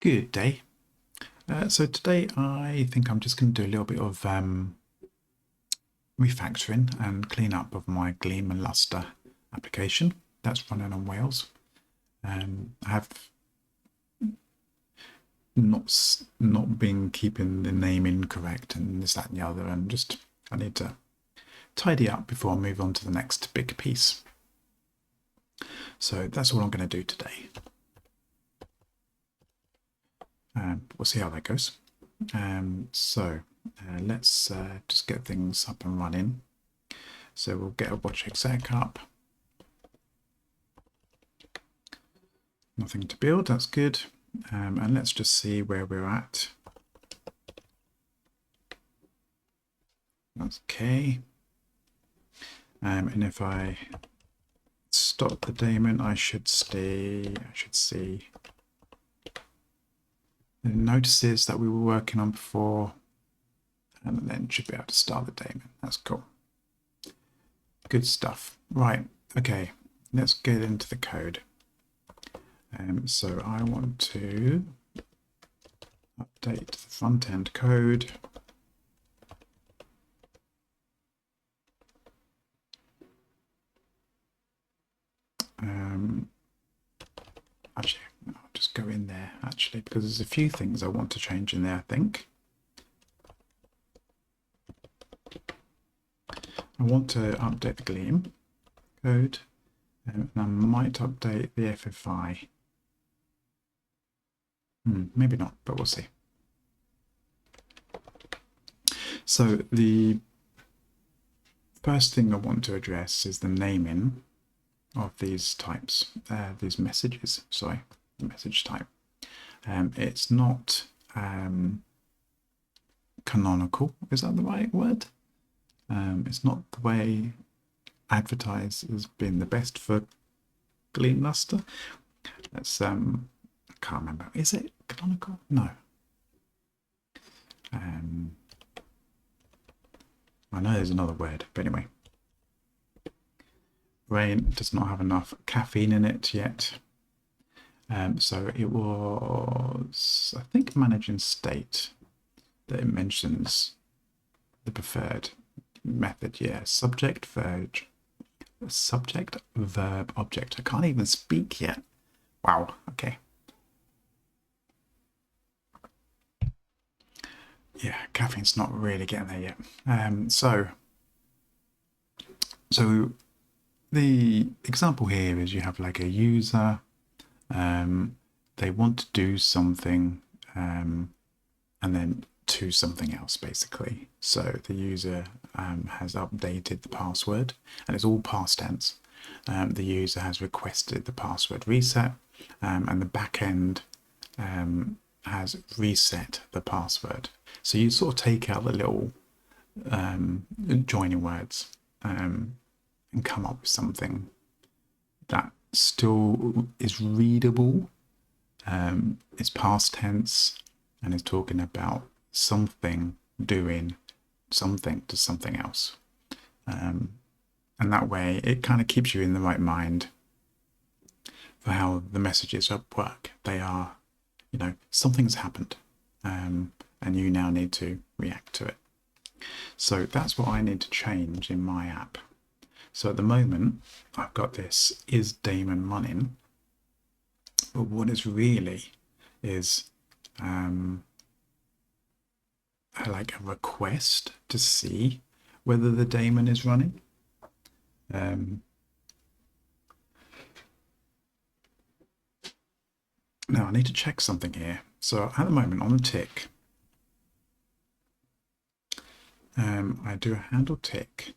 Good day. So today I think I'm just going to do a little bit of refactoring and clean up of my Gleam and Lustre application that's running on Wails. I have not been keeping the name incorrect and this, that and the other, and just I need to tidy up before I move on to the next big piece. So that's what I'm going to do today. We'll see how that goes. Let's just get things up and running. So we'll get a watch exec up. Nothing to build, that's good. And let's just see where we're at. That's okay. And if I stop the daemon, I should see the notices that we were working on before, and then should be able to start the daemon. That's cool. Good stuff. Right, okay, let's get into the code. So I want to update the front end code. Actually, I'll just go in there actually, because there's a few things I want to change in there, I think. I want to update the Gleam code, and I might update the FFI. Maybe not, but we'll see. So the first thing I want to address is the naming of these types, these messages, sorry, the message type. It's not canonical, is that the right word? It's not the way advertise has been the best for Gleam Lustre. That's I can't remember. Is it canonical? No. I know there's another word, but anyway. Brain does not have enough caffeine in it yet. So it was, I think, managing state that it mentions the preferred method. Yeah, subject, verb, object. I can't even speak yet. Wow. Okay. Yeah, caffeine's not really getting there yet. So the example here is you have like a user, they want to do something, and then to something else basically. So the user has updated the password, and it's all past tense. The user has requested the password reset, and the backend has reset the password. So you sort of take out the little joining words and come up with something that still is readable, is past tense, and is talking about something doing something to something else. And that way it kind of keeps you in the right mind for how the messages work. They are, you know, something's happened, and you now need to react to it. So that's what I need to change in my app. So at the moment, I've got this is daemon running, but what is really is like a request to see whether the daemon is running. Now I need to check something here. So at the moment on the tick, I do a handle tick,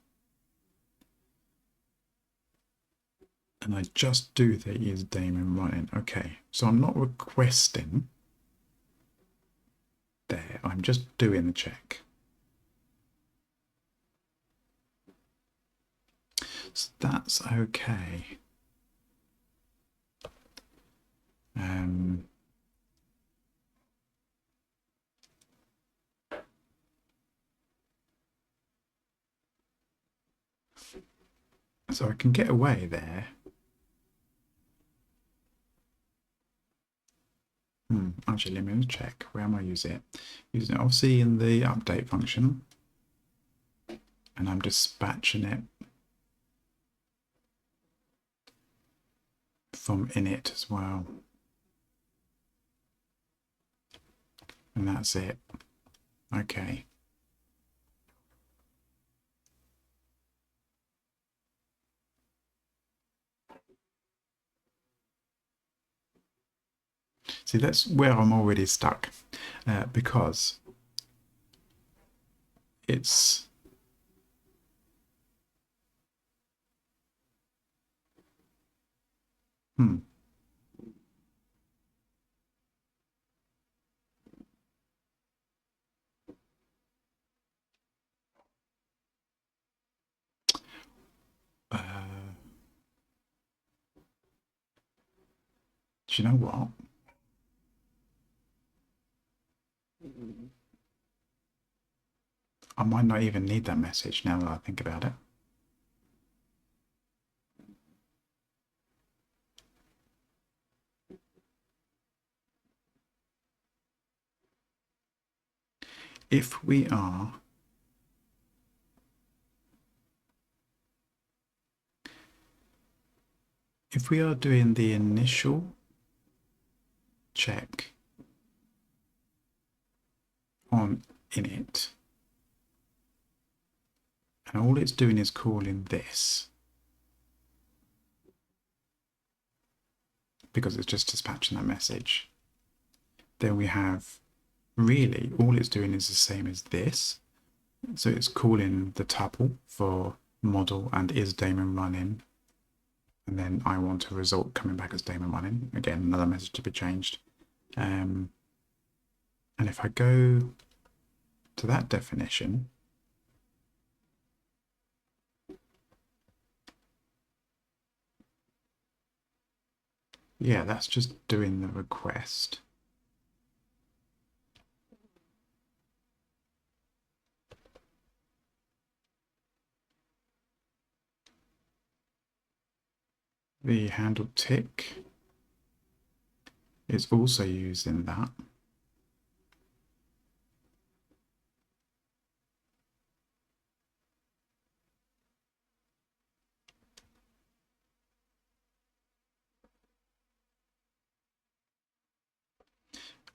and I just do the is daemon running. Okay, so I'm not requesting there, I'm just doing the check. So that's okay. So I can get away there. Actually, let me check. Where am I using it? Using it obviously in the update function. And I'm dispatching it from init as well. And that's it. Okay. See, that's where I'm already stuck because it's do you know what? I might not even need that message now that I think about it. If we are doing the initial check on init, and all it's doing is calling this, because it's just dispatching that message, then we have really all it's doing is the same as this. So it's calling the tuple for model and is daemon running, and then I want a result coming back as daemon running. Again, another message to be changed. And if I go to that definition, yeah, that's just doing the request. The handle tick is also using that.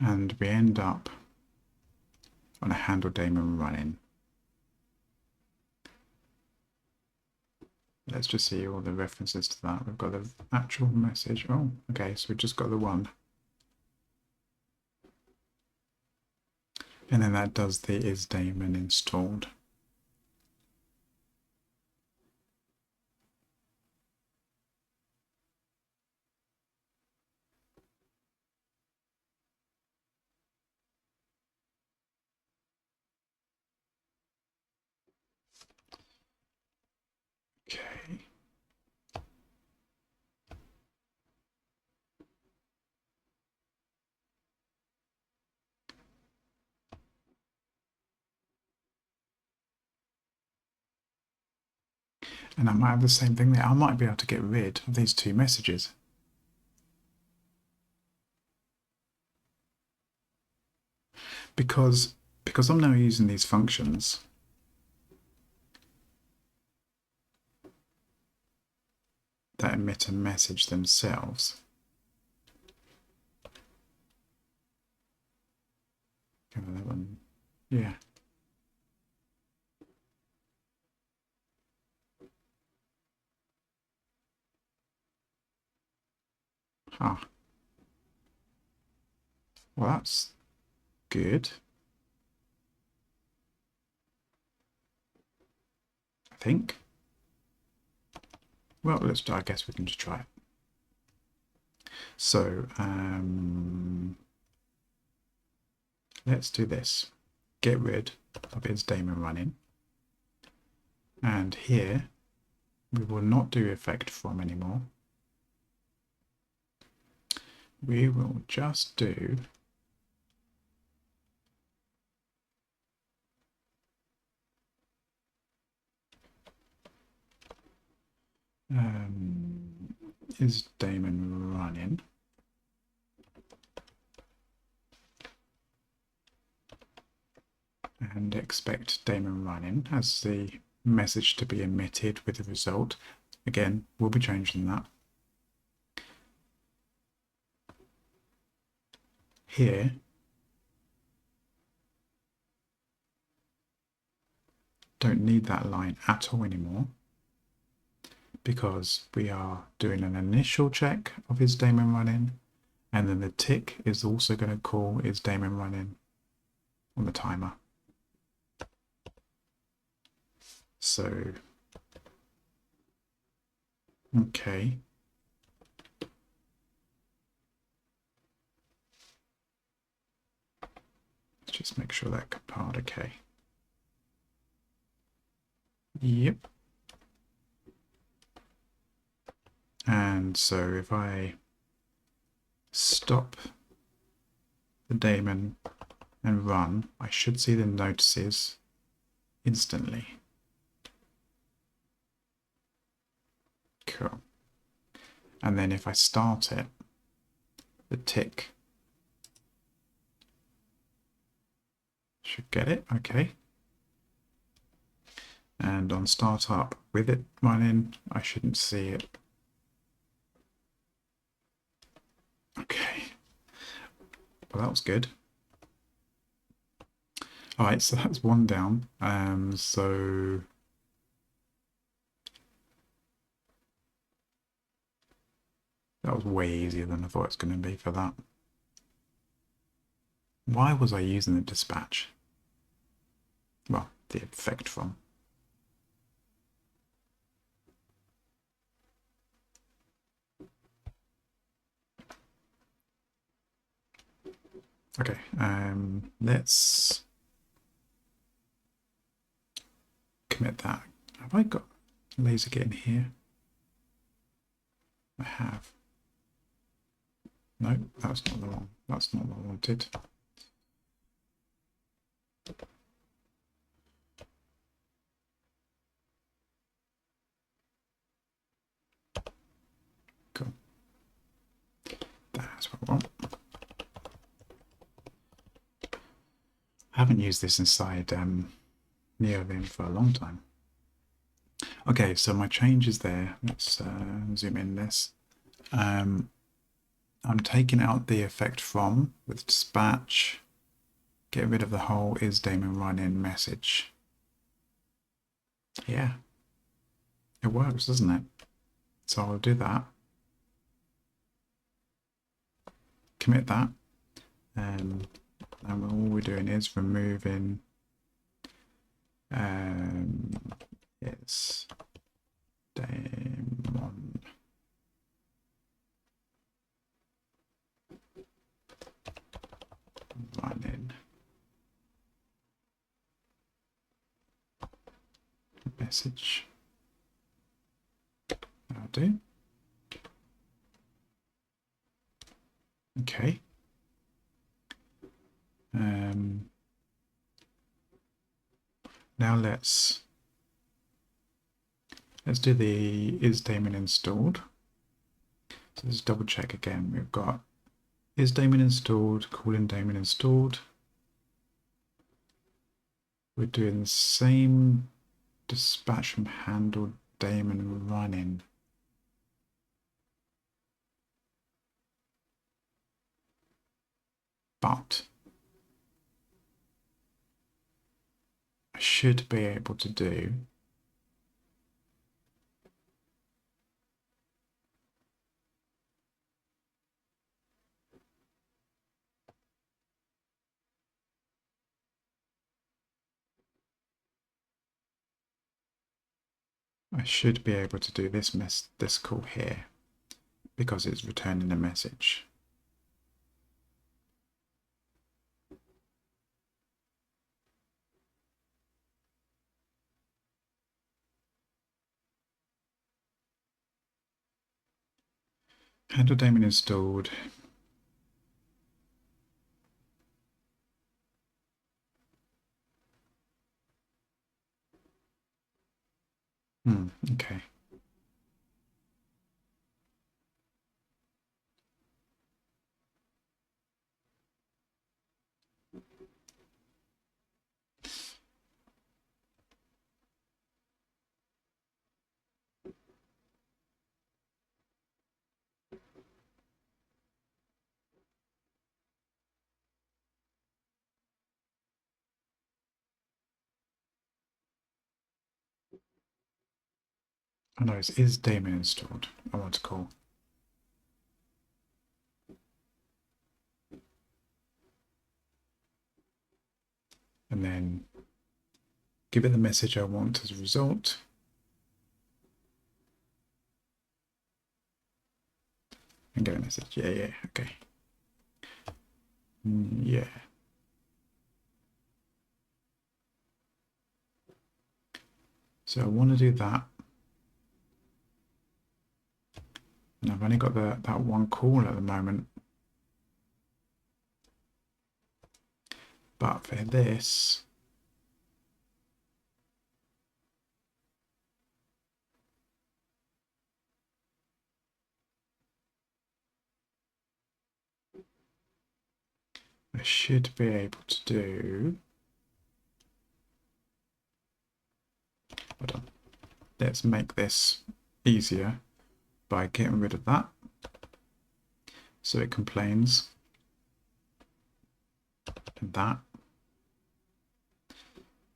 And we end up on a handle daemon running. Let's just see all the references to that. We've got the actual message. Oh, okay, so we've just got the one. And then that does the is daemon installed. Okay. And I might have the same thing there. I might be able to get rid of these two messages. Because I'm now using these functions, that emit a message themselves. That one. Yeah. Ah. Well, that's good. I think. Well, I guess we can just try it. So, let's do this. Get rid of its daemon running. And here, we will not do effect from anymore. We will just do is daemon running. and expect daemon running as the message to be emitted with the result. Again, we'll be changing that. Here, don't need that line at all anymore, because we are doing an initial check of is daemon running, and then the tick is also going to call is daemon running on the timer. So, okay. Let's just make sure that compiled okay. Yep. And so if I stop the daemon and run, I should see the notices instantly. Cool. And then if I start it, the tick should get it, okay. And on startup with it running, I shouldn't see it. Okay, well that was good. All right, so that's one down. So that was way easier than I thought it was going to be for that. Why was I using the dispatch? Well, the effect from. Okay, let's commit that. Have I got laser getting here? I have. No, that's not the one. That's not what I wanted. Cool. That's what I want. I haven't used this inside NeoVim for a long time. Okay, so my change is there. Let's zoom in this. I'm taking out the effect from with dispatch. Get rid of the whole is daemon running message. Yeah, it works, doesn't it? So I'll do that. Commit that. And all we're doing is removing it's daemon running message. That'll do. Okay. Now let's do the is daemon installed. So let's double check again. We've got is daemon installed, calling daemon installed. We're doing the same dispatch from handle daemon running. But I should be able to do this call here because it's returning a message. Handle daemon installed. Okay. Oh no, it is daemon installed. I want to call. And then give it the message I want as a result. And get a message. Yeah, okay. Yeah. So I want to do that. And I've only got that one call at the moment. But for this, I should be able to do. Hold on. Let's make this easier by getting rid of that. So it complains. And that.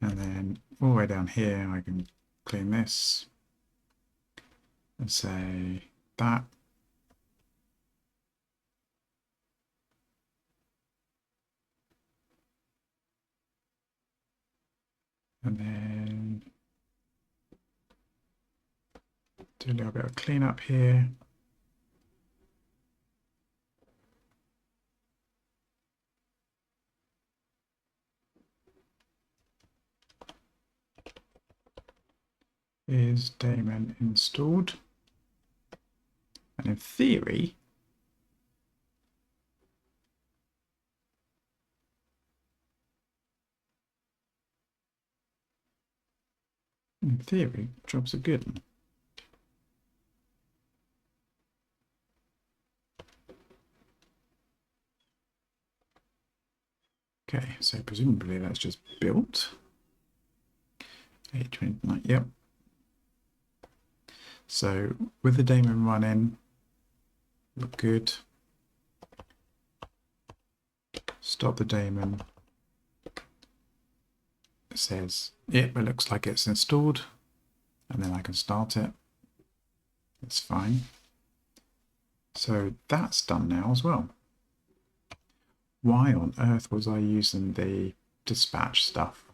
And then all the way down here, I can clean this and say that. And then do a little bit of cleanup here. Is daemon installed? And in theory, jobs are good. Okay, so presumably that's just built. 829, yep. So with the daemon running, look good. Stop the daemon. It says, yep, it looks like it's installed. And then I can start it. It's fine. So that's done now as well. Why on earth was I using the dispatch stuff?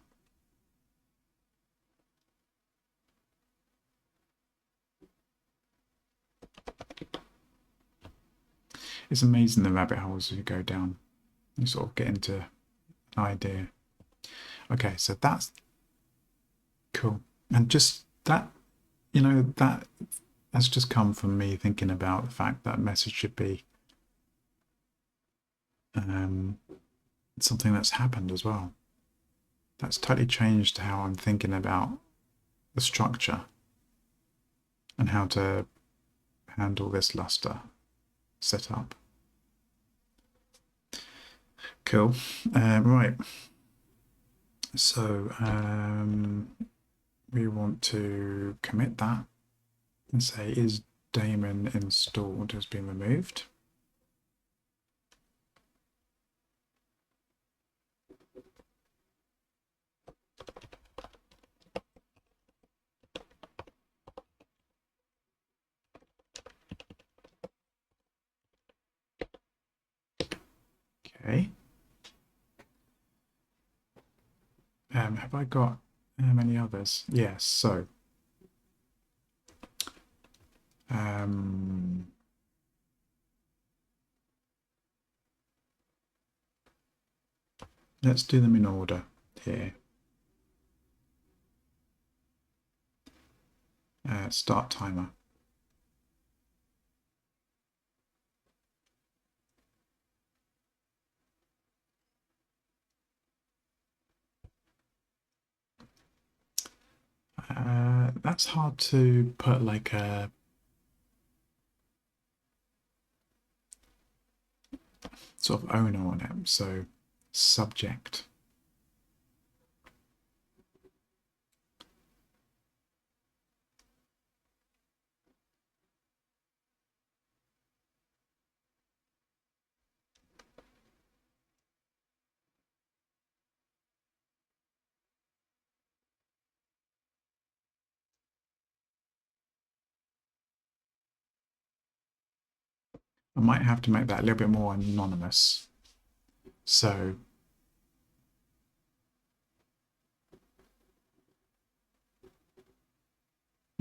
It's amazing the rabbit holes you go down. You sort of get into an idea. Okay, so that's cool. And just that, you know, that has just come from me thinking about the fact that message should be something that's happened as well. That's totally changed how I'm thinking about the structure and how to handle this luster setup. Cool. Right. So we want to commit that and say is daemon installed has been removed. Okay. Have I got any others? Yes. So let's do them in order here. Start timer. That's hard to put like a sort of owner on it. So subject. I might have to make that a little bit more anonymous. So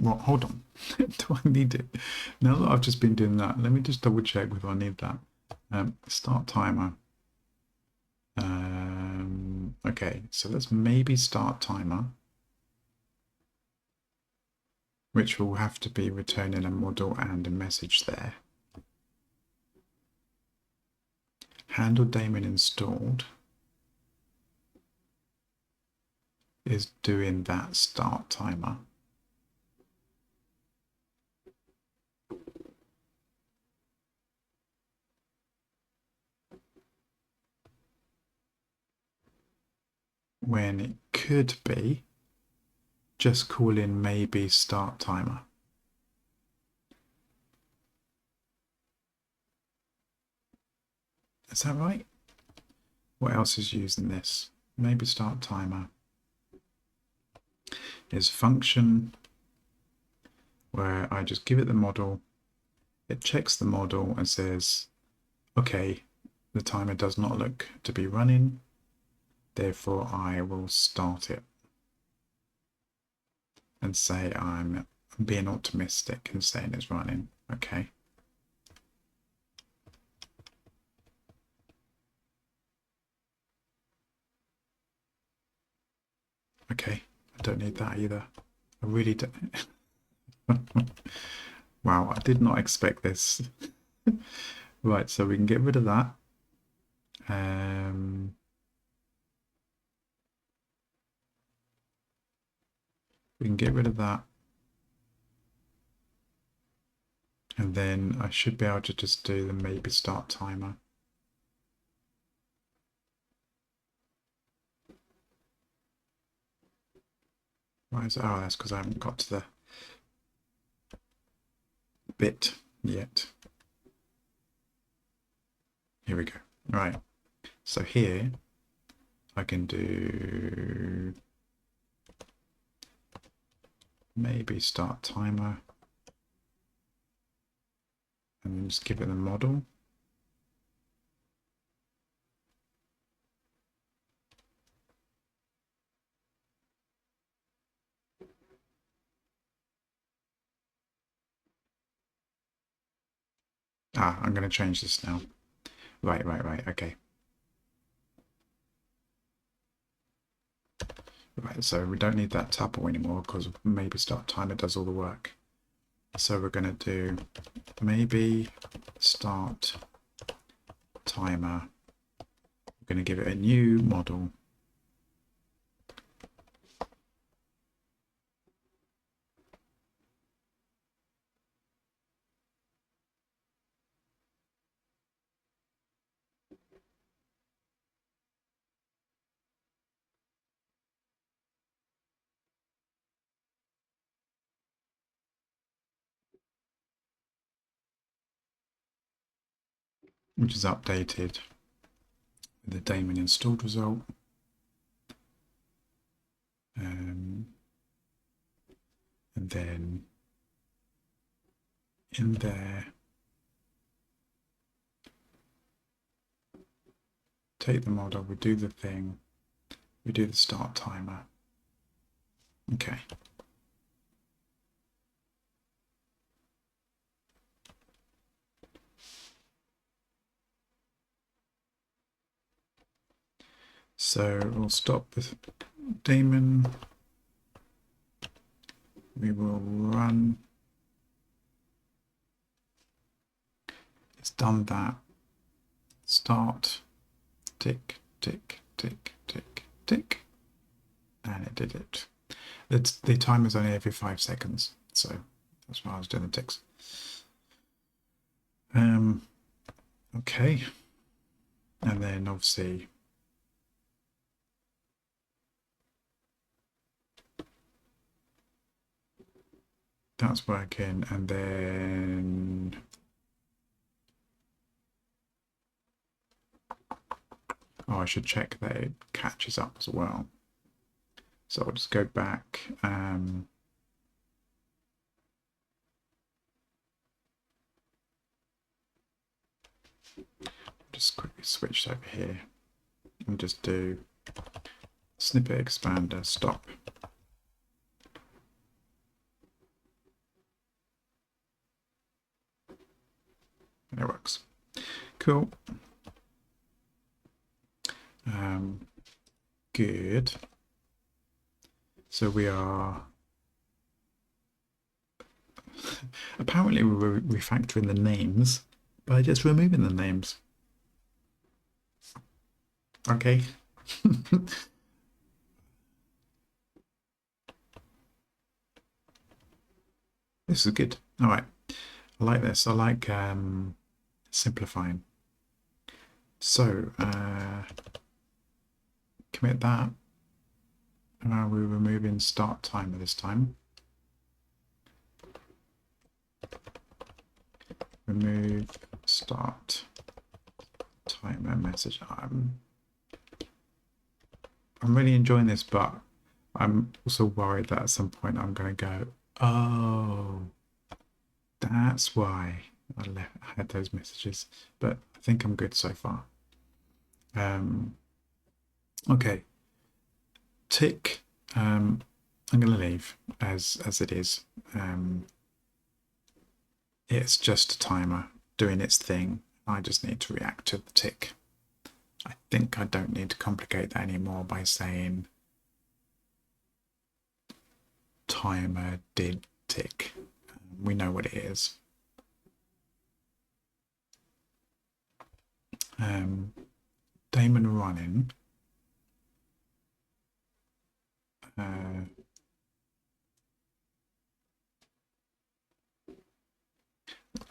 well, hold on. Do I need it? Now that I've just been doing that, let me just double check whether I need that. Start timer. Okay, so let's maybe start timer, which will have to be returning a model and a message there. Handle daemon installed is doing that start timer. When it could be just call in maybe start timer. Is that right? What else is using this? Maybe start timer is function where I just give it the model, it checks the model and says, okay, the timer does not look to be running, therefore I will start it and say I'm being optimistic and saying it's running. Okay. Okay, I don't need that either. I really don't. Wow, I did not expect this. Right, so we can get rid of that. We can get rid of that. And then I should be able to just do the maybe start timer. Why is it? Oh, that's because I haven't got to the bit yet. Here we go. Right. So here I can do maybe start timer and then just give it the model. Ah, I'm going to change this now. Right, okay. Right, so we don't need that tuple anymore because maybe start timer does all the work. So we're going to do maybe start timer. We're going to give it a new model. Which is updated with the daemon installed result. And then in there, take the model, we do the thing, we do the start timer. Okay. So we'll stop with daemon. We will run. It's done that. Start. Tick, tick, tick, tick, tick. And it did it. The timer's only every 5 seconds. So that's why I was doing the ticks. Okay. And then obviously that's working, and then I should check that it catches up as well. So I'll just go back. just quickly switch over here and just do snippet expander stop. And it works. Cool. Good. So we are apparently we're refactoring the names by just removing the names. Okay. This is good. All right. I like this. I like simplifying. So commit that. We're removing start timer this time. Remove start timer message. I'm really enjoying this, but I'm also worried that at some point I'm going to go, oh, that's why I had those messages. But I think I'm good so far. Okay. Tick. I'm going to leave as it is. It's just a timer doing its thing. I just need to react to the tick. I think I don't need to complicate that anymore by saying timer did tick. We know what it is. Daemon running.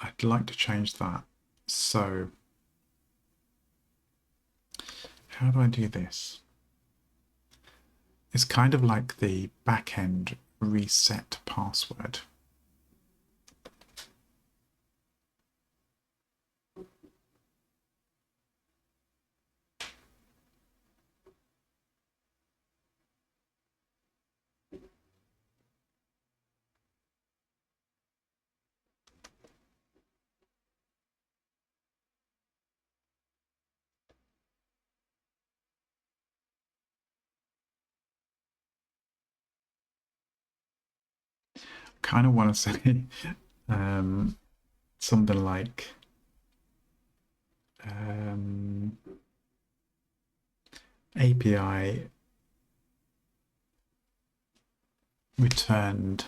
I'd like to change that. So how do I do this? It's kind of like the backend reset password. Kind of want to say something like API returned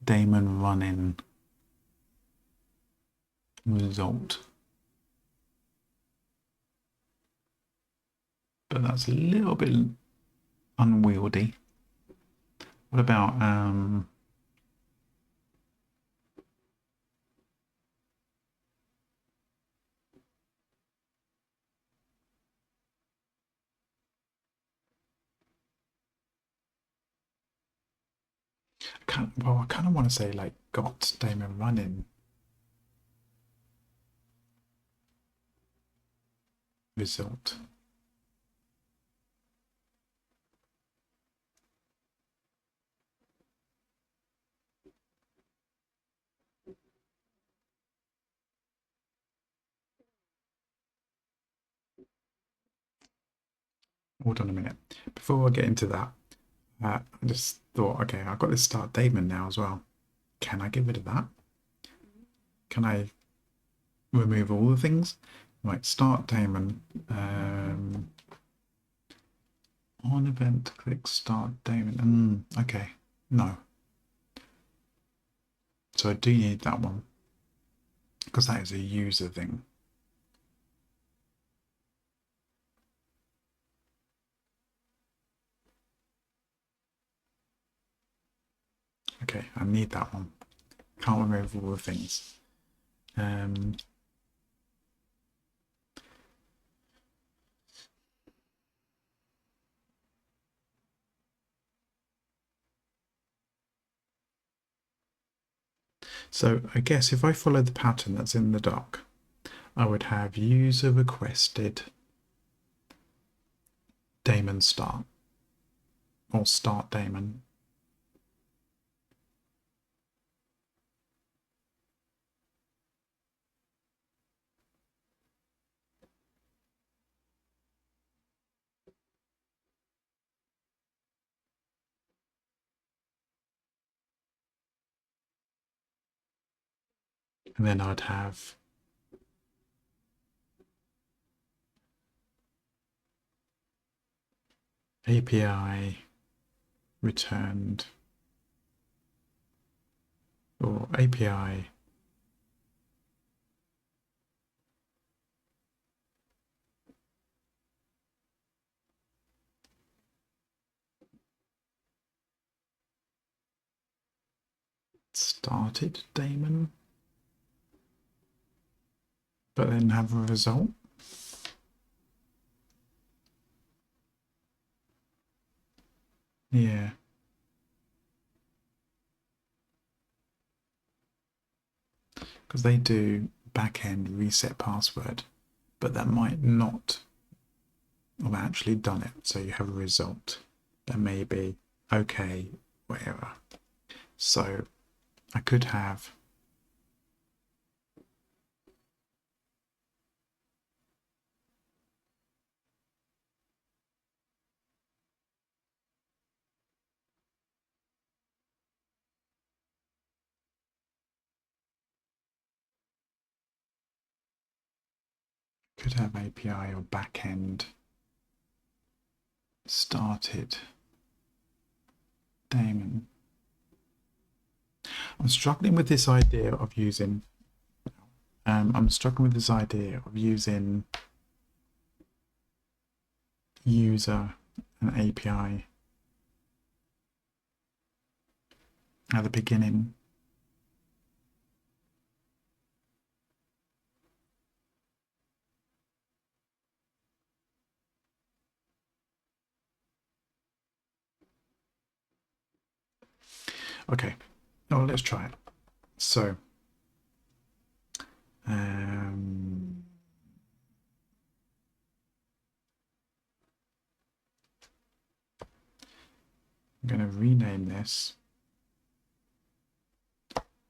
daemon running result. But that's a little bit unwieldy. What about I kind of want to say like got daemon running result. Hold on a minute. Before I get into that, I just thought, okay, I've got this start daemon now as well. Can I get rid of that? Can I remove all the things? Right, start daemon. On event, click start daemon. Okay, no. So I do need that one because that is a user thing. Okay, I need that one. Can't remove all the things. So I guess if I follow the pattern that's in the doc, I would have user requested daemon start or start daemon. And then I'd have API returned, or API started daemon, but then have a result. Yeah. Because they do backend reset password, but that might not have actually done it. So you have a result that may be okay, whatever. So I could have API or backend started daemon. I'm struggling with this idea of using user and API at the beginning. Okay, well, let's try it. So, I'm going to rename this.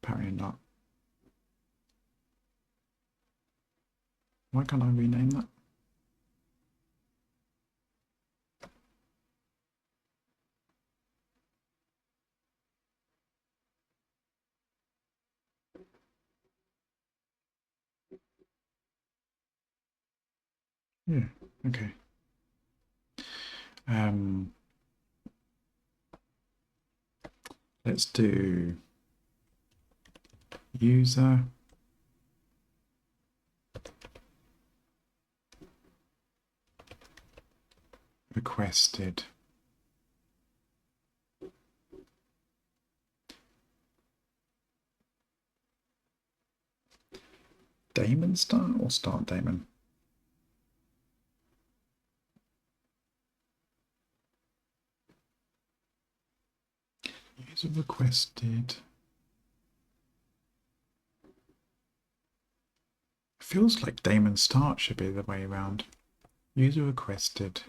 Apparently not. Why can't I rename that? Yeah, okay. Let's do user requested daemon start or start daemon? User requested. Feels like daemon start should be the way around. User requested.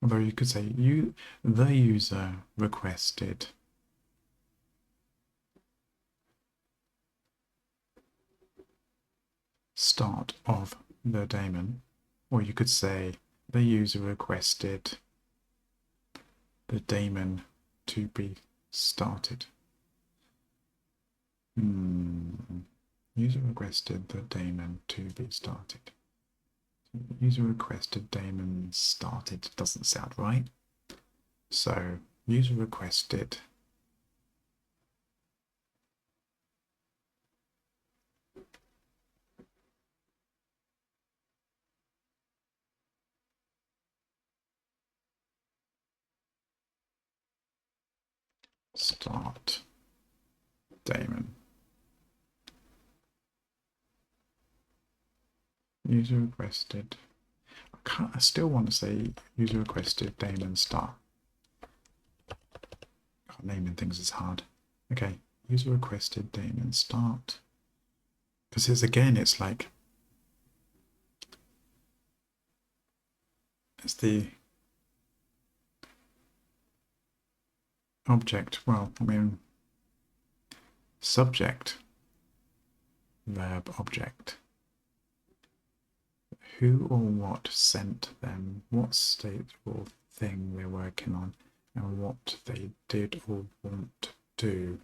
Although you could say the user requested start of the daemon, or you could say the user requested the daemon to be started. User requested the daemon to be started. User requested daemon started doesn't sound right. So user requested start daemon. User requested. I still want to say user requested daemon start. Naming things is hard. Okay, user requested daemon start. Because it's like it's the object. Well, I mean subject, verb, object. Who or what sent them, what state or thing they're working on, and what they did or want to do.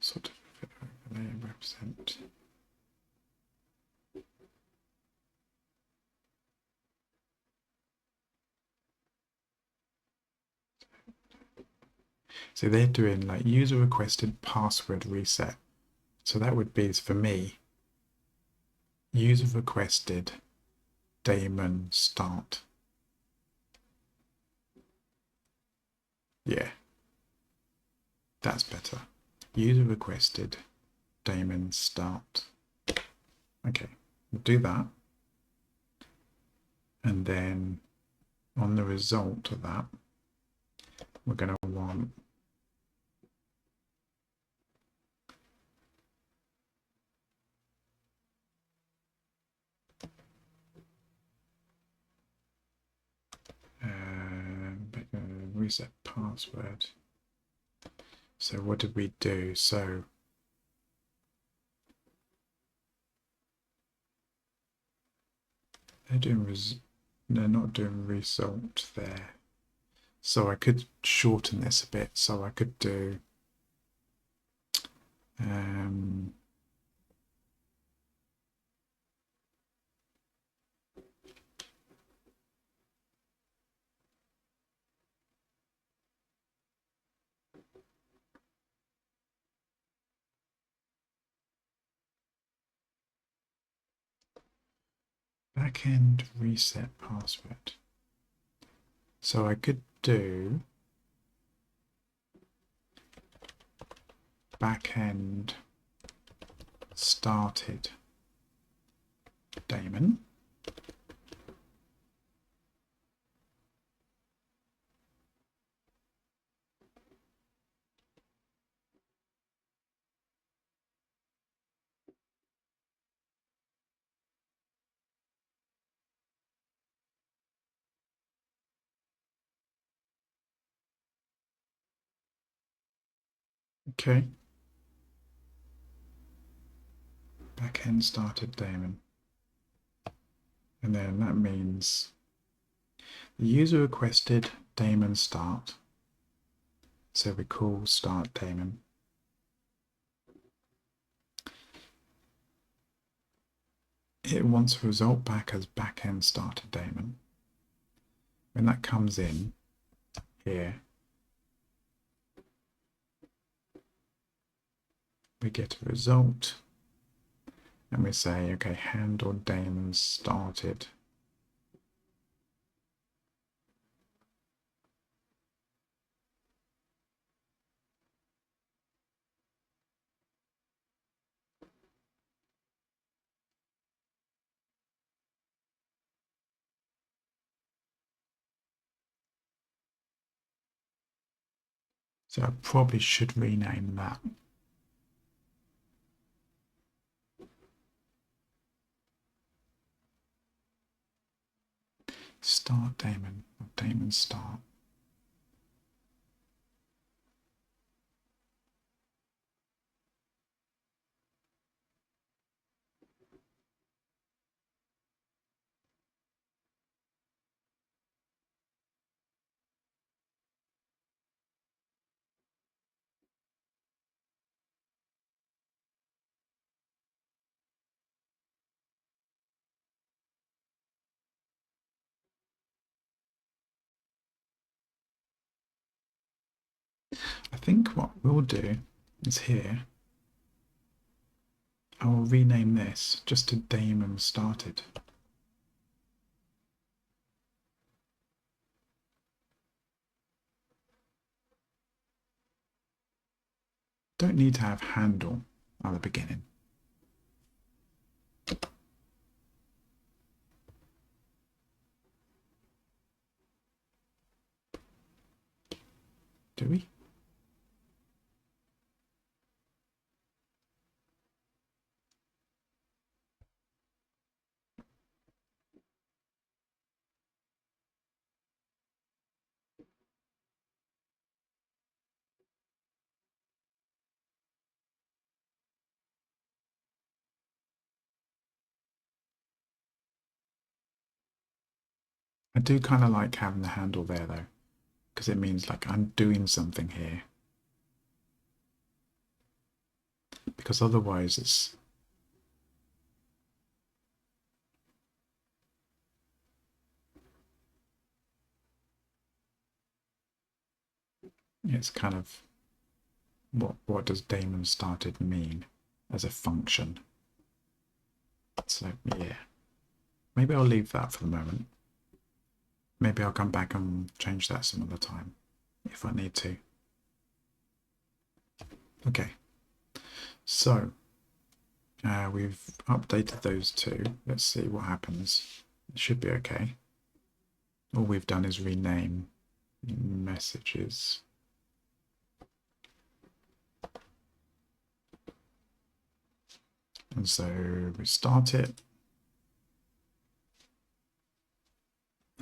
what sort of overlay represent? So they're doing like user requested password reset. So that would be, for me, user requested daemon start. Yeah, that's better. User requested daemon start. Okay, we'll do that. And then on the result of that, we're going to want reset password. So what did we do? So they're not doing result there. So I could shorten this a bit. So I could do backend reset password. So I could do backend started daemon. Okay. Backend started daemon. And then that means the user requested daemon start. So we call start daemon. It wants a result back as backend started daemon. When that comes in here, we get a result and we say, okay, handle daemon started. So I probably should rename that. Start daemon, or daemon start. I think what we'll do is here, I will rename this just to daemon started. Don't need to have handle at the beginning. Do we? I do kind of like having the handle there though, because it means like I'm doing something here. because otherwise it's kind of what does Damon started mean as a function? So yeah, maybe I'll leave that for the moment. Maybe I'll come back and change that some other time if I need to. Okay, so we've updated those two. Let's see what happens. It should be okay. All we've done is rename messages. And so we start it.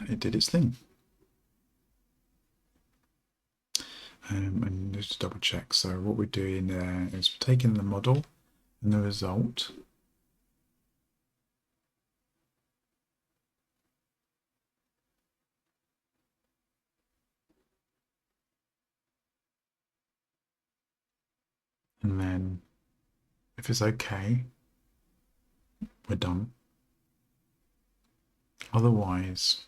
It did its thing. And just double check. So what we're doing there is taking the model and the result. And then if it's okay, we're done. Otherwise,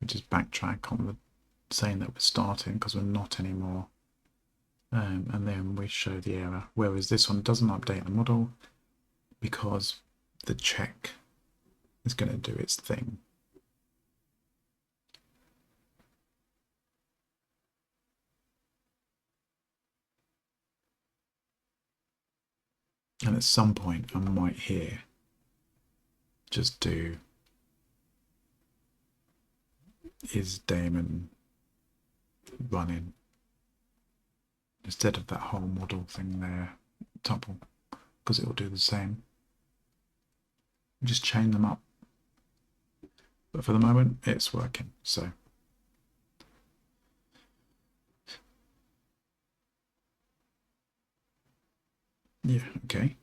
we just backtrack on the saying that we're starting because we're not anymore. And then we show the error. Whereas this one doesn't update the model because the check is going to do its thing. And at some point I might here just do is Damon running instead of that whole model thing there, tuple, because it will do the same. Just chain them up. But for the moment, it's working. So yeah, okay.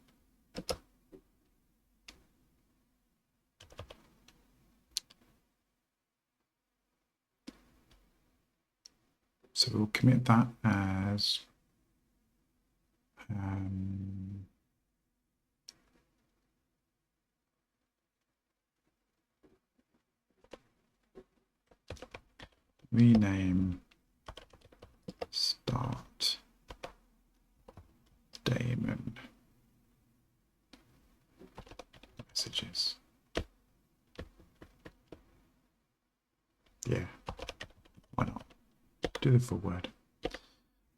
So we'll commit that as rename start Damon messages. Yeah, why not? Do the full word.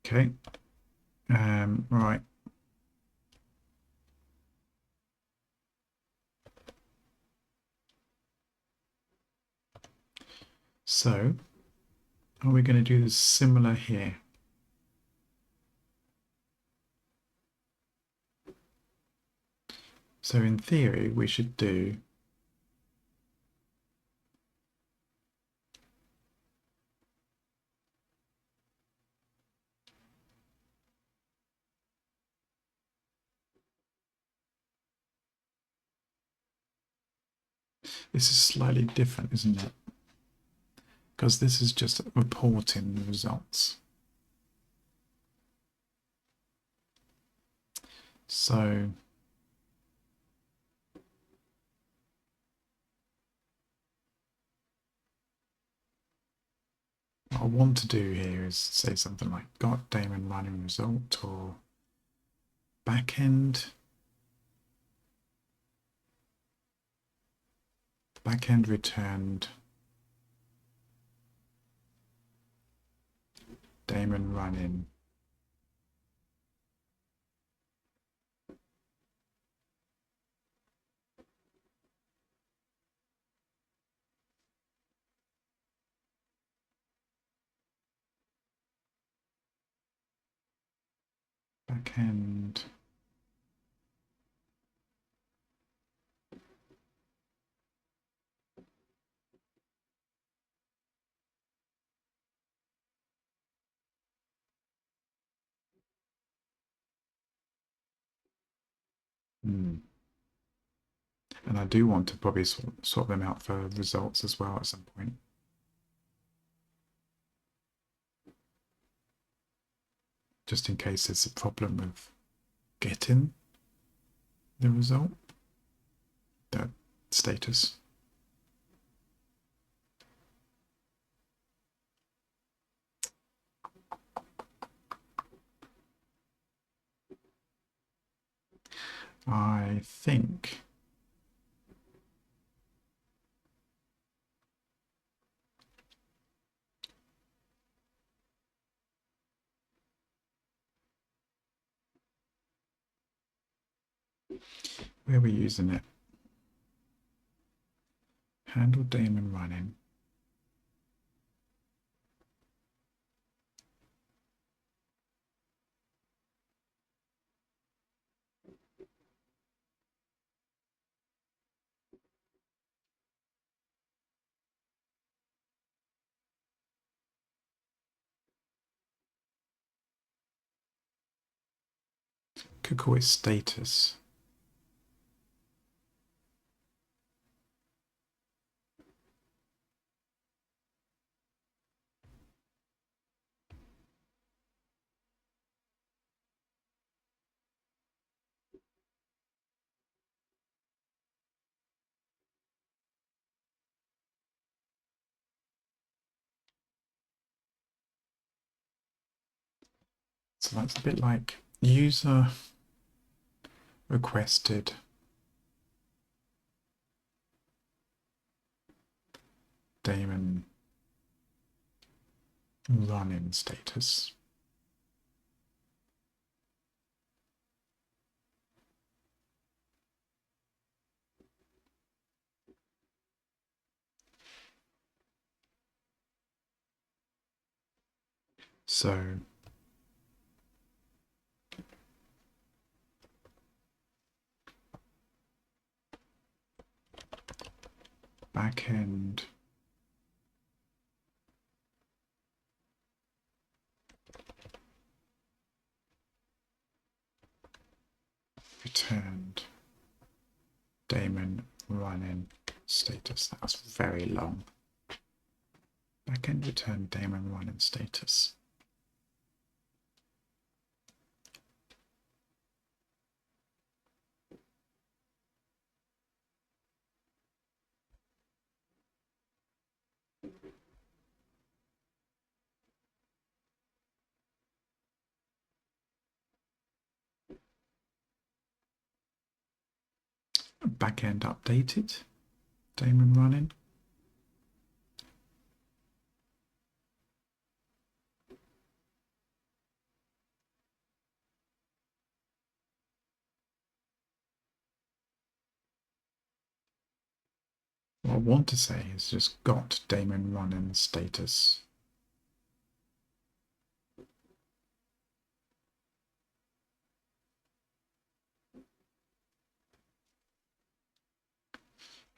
Okay. Right. So are we going to do this similar here? So in theory, we should do this is slightly different, isn't it? Because this is just reporting the results. So what I want to do here is say something like got Damon running result or backend returned Damon running backend and I do want to probably sort them out for results as well at some point. just in case there's a problem with getting the result, the status. I think where we're using it, handle daemon running. Could call it status. So that's a bit like user requested daemon running status. So backend returned daemon running status. That was very long. Backend returned daemon running status. Backend updated daemon running. What I want to say is just got daemon running status.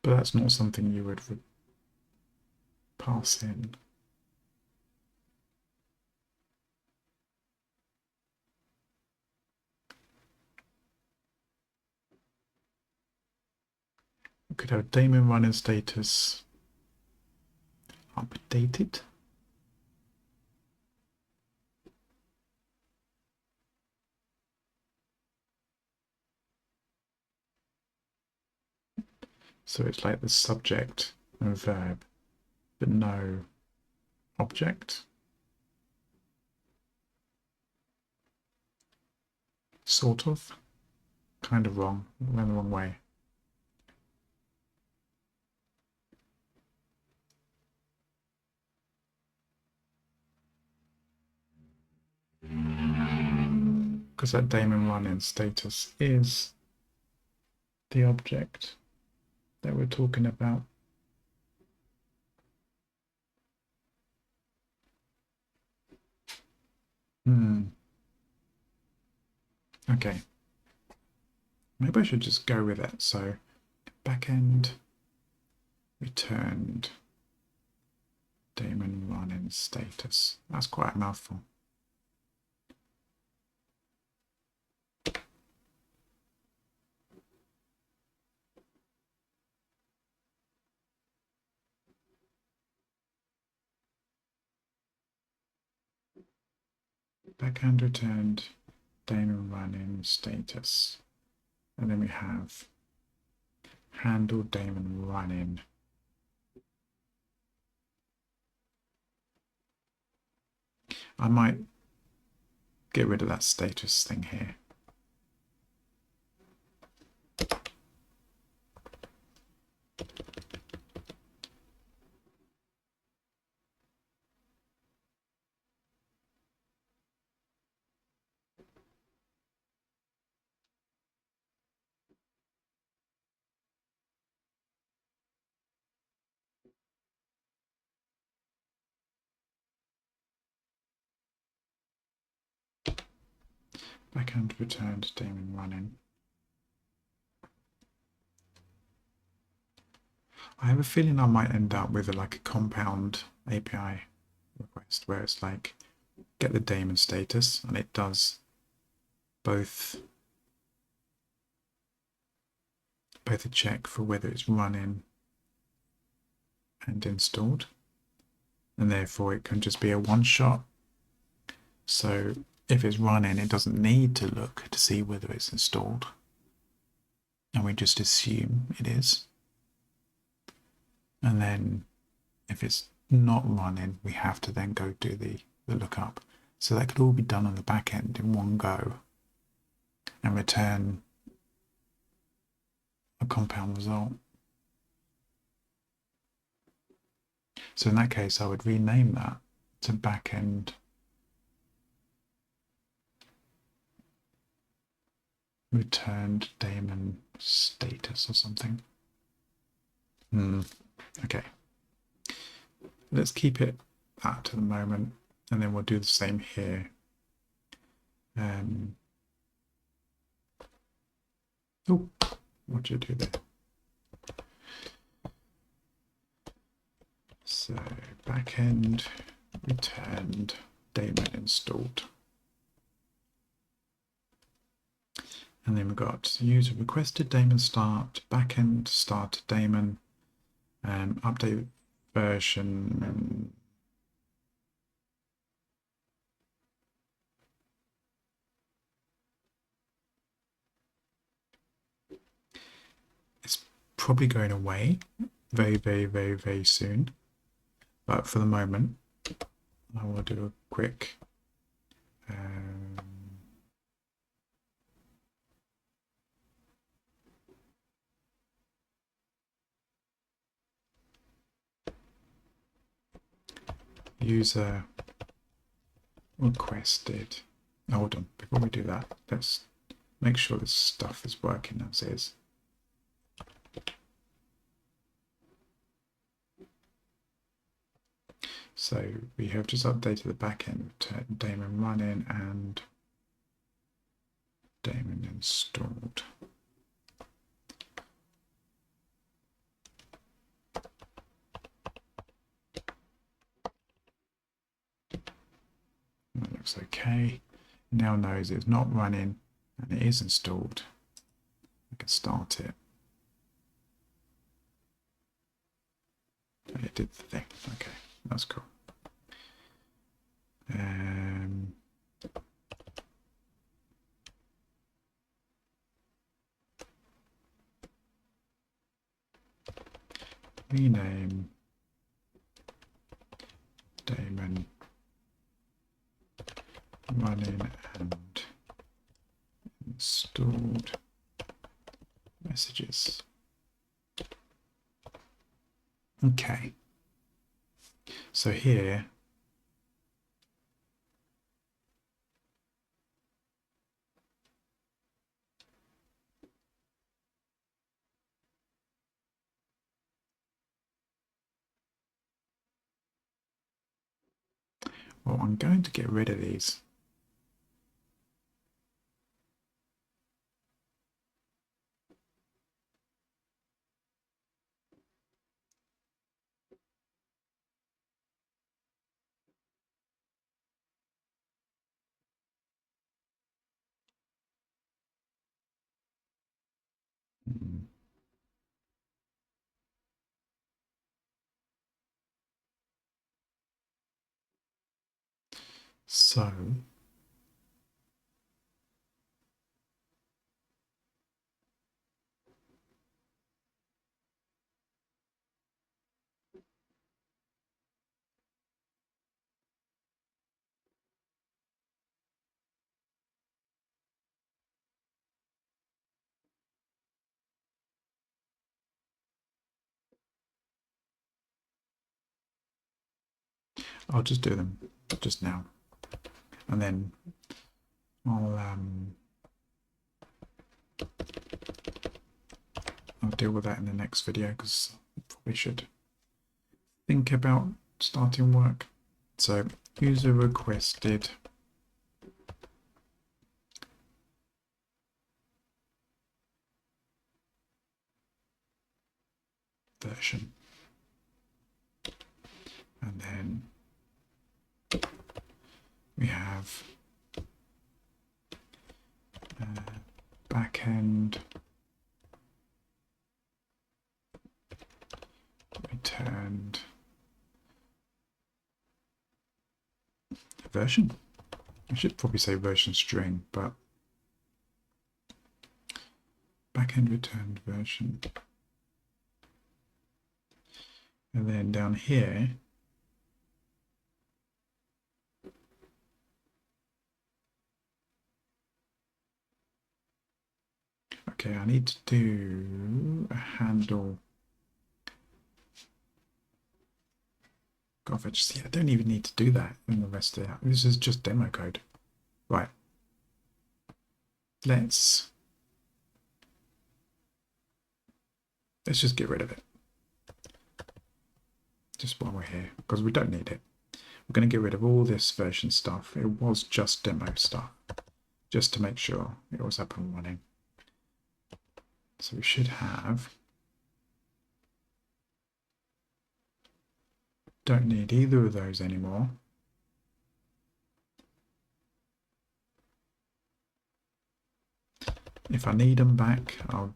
But that's not something you would pass in. We could have daemon running status updated. So it's like the subject and verb, but no object. Sort of. Kind of wrong. Went the wrong way. Because that daemon running status is the object that we're talking about. Okay. Maybe I should just go with it. So backend returned daemon running status. That's quite a mouthful. backend returned daemon running status. And then we have handle daemon running. I might get rid of that status thing here. Backend returned daemon running. I have a feeling I might end up with like a compound API request where it's like get the daemon status, and it does both a check for whether it's running and installed, and therefore it can just be a one shot. So if it's running, it doesn't need to look to see whether it's installed, and we just assume it is. And then if it's not running, we have to then go do the lookup. So that could all be done on the back end in one go and return a compound result. So in that case, I would rename that to backend returned daemon status or something. Okay. Let's keep it that to the moment, and then we'll do the same here. Oh, what do you do there? So backend returned daemon installed. And then we've got user requested daemon start, backend start daemon, update version. It's probably going away very, very, very, very soon. But for the moment, I will do a quick user requested. Hold on, before we do that, let's make sure this stuff is working as is. So we have just updated the backend to daemon running and daemon installed. That looks okay. Now knows it's not running and it is installed. I can start it. It did the thing. Okay, that's cool. Rename daemon running and installed messages. Okay, so here well, I'm going to get rid of these. So I'll just do them just now, and then I'll deal with that in the next video, because I probably should think about starting work. So user requested version, and then we have backend returned version. I should probably say version string, but backend returned version. And then down here, okay, I need to do a handle. God, see, I don't even need to do that in the rest of it. This is just demo code. Right. Let's just get rid of it. Just while we're here, because we don't need it. We're going to get rid of all this version stuff. It was just demo stuff, just to make sure it was up and running. So we should have, don't need either of those anymore. If I need them back, I'll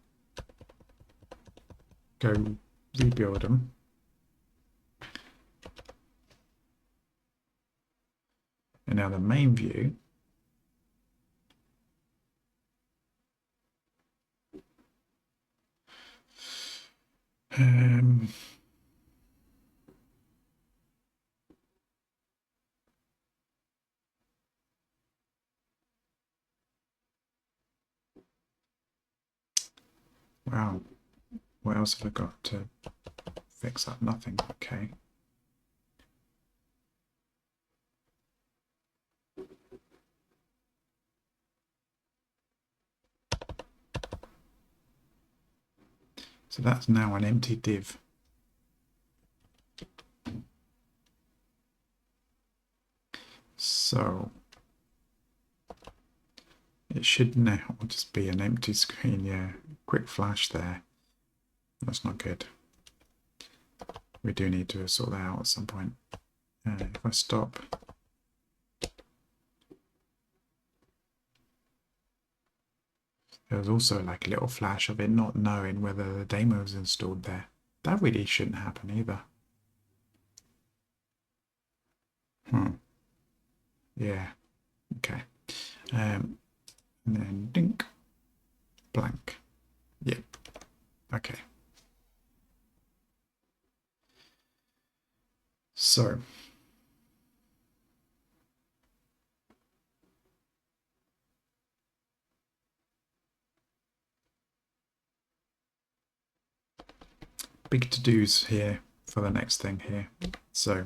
go rebuild them. And now the main view, wow, what else have I got to fix up? Nothing. Okay. So that's now an empty div. So it should now just be an empty screen. Yeah, quick flash there. That's not good. We do need to sort that out at some point. If I stop, there was also like a little flash of it not knowing whether the demo was installed there. That really shouldn't happen either. Yeah, okay. And then dink, blank. Yep, okay. So big to-dos here for the next thing here. So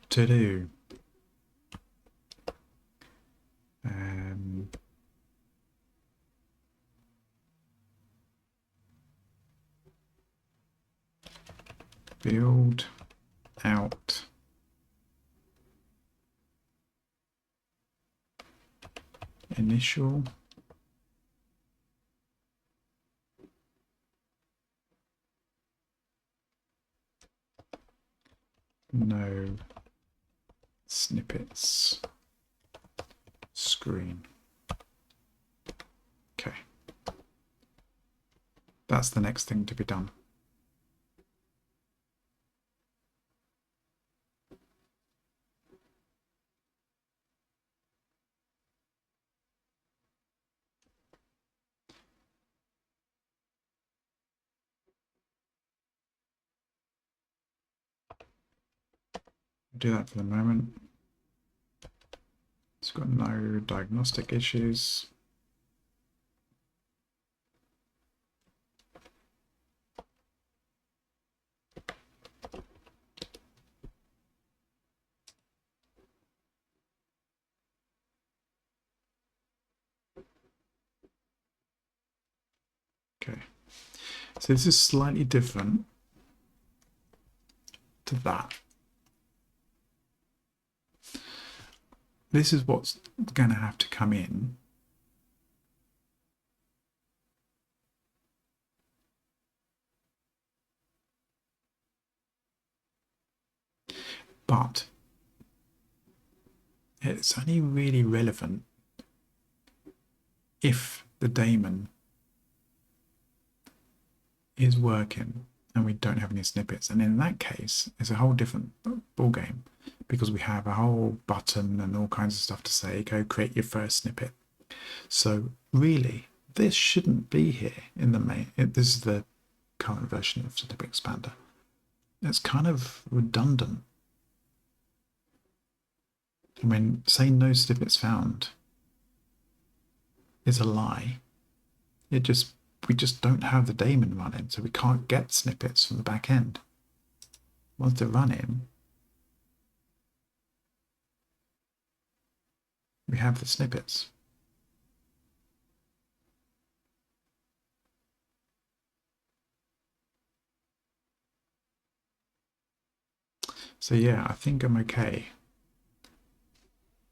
to do build out initial no snippets screen. Okay, that's the next thing to be done. Do that for the moment. It's got no diagnostic issues. Okay, so this is slightly different to that. This is what's going to have to come in. But it's only really relevant if the daemon is working and we don't have any snippets. And in that case, it's a whole different ball game because we have a whole button and all kinds of stuff to say, go create your first snippet. So really, this shouldn't be here in the main. This is the current version of Snippet Expander. It's kind of redundant. I mean, saying no snippets found is a lie. We just don't have the daemon running, so we can't get snippets from the back end. Once they're running, we have the snippets. So yeah, I think I'm okay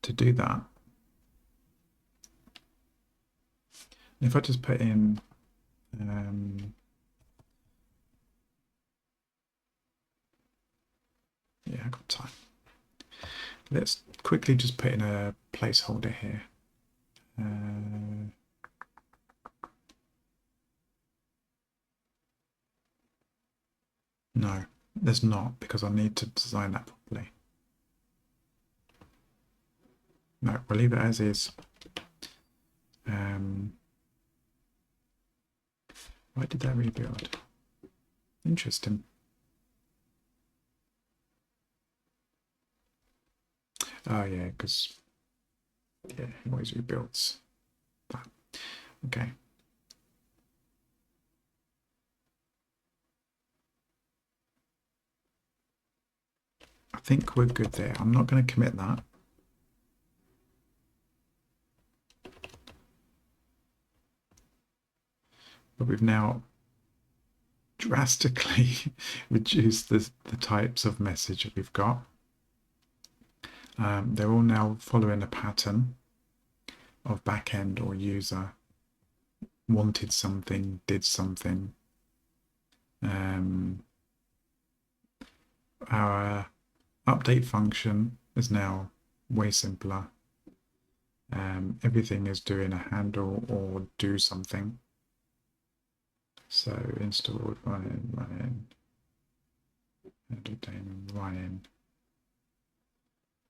to do that. If I just put in yeah, I've got time. Let's quickly just put in a placeholder here. No, there's not, because I need to design that properly. No, we'll leave it as is. Why did that rebuild? Interesting. Oh yeah, because yeah, it always rebuilds that. Okay. I think we're good there. I'm not going to commit that. But we've now drastically reduced the types of message that we've got. They're all now following a pattern of backend or user wanted something, did something. Our update function is now way simpler. Everything is doing a handle or do something. So installed, running, handle daemon running,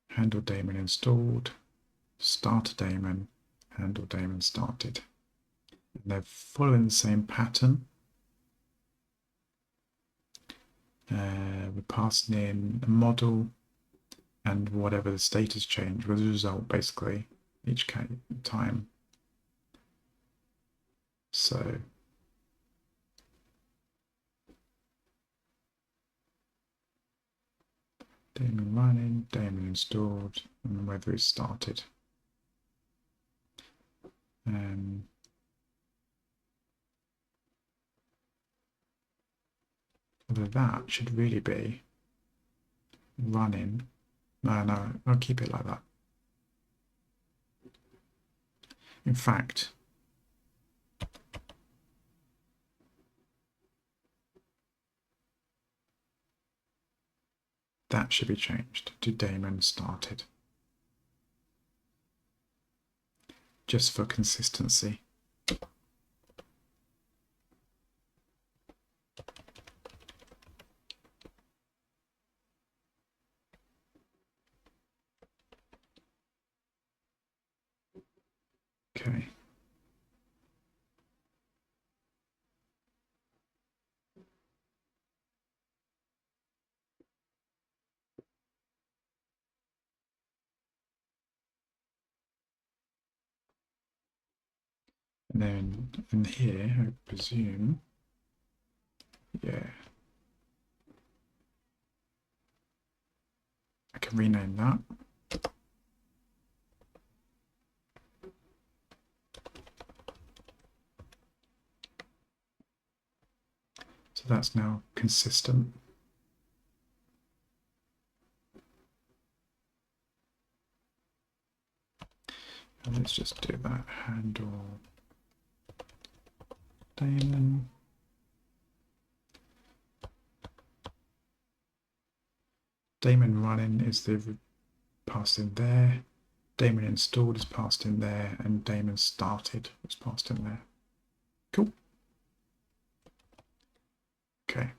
handle daemon installed, start daemon, handle daemon started. And they're following the same pattern. We're passing in a model and whatever the status change was a result basically each time. So daemon running, daemon installed, and whether it's started. Although that should really be running. No, I'll keep it like that. In fact, that should be changed to daemon started. Just for consistency. Okay. And then in here, I presume, yeah, I can rename that. that's now consistent. And let's just do that handle daemon. Daemon running is the passed in there. Daemon installed is passed in there, and daemon started is passed in there. Cool. Okay.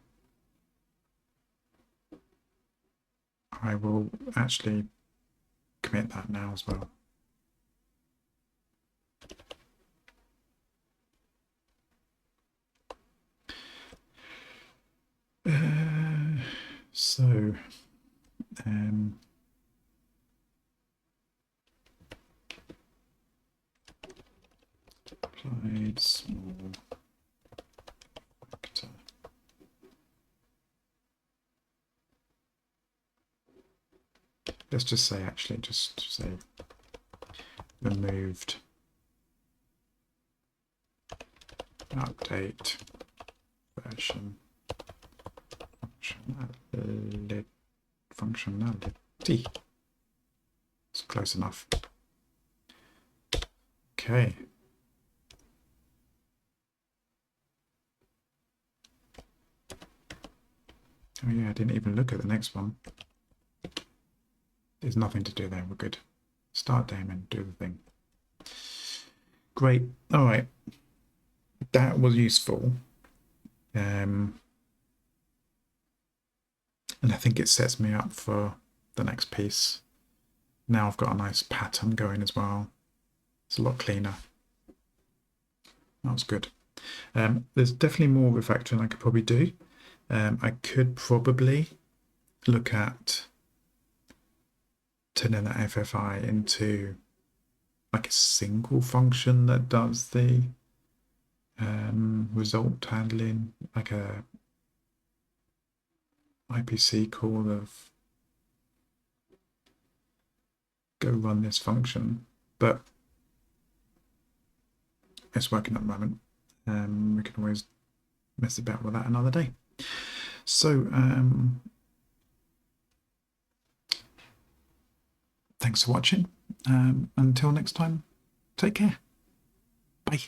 I will actually commit that now as well. So applied small factor. Let's just say, actually, just say removed update version functionality. It's close enough. Okay. Oh yeah, I didn't even look at the next one. There's nothing to do there. We're good. Start daemon, do the thing. Great. All right. That was useful. And I think it sets me up for the next piece. Now I've got a nice pattern going as well. It's a lot cleaner. That was good. There's definitely more refactoring I could probably do. I could probably look at turning that FFI into like a single function that does the result handling, like a IPC call of go run this function, but it's working at the moment. We can always mess about with that another day. So thanks for watching. Until next time, take care. Bye.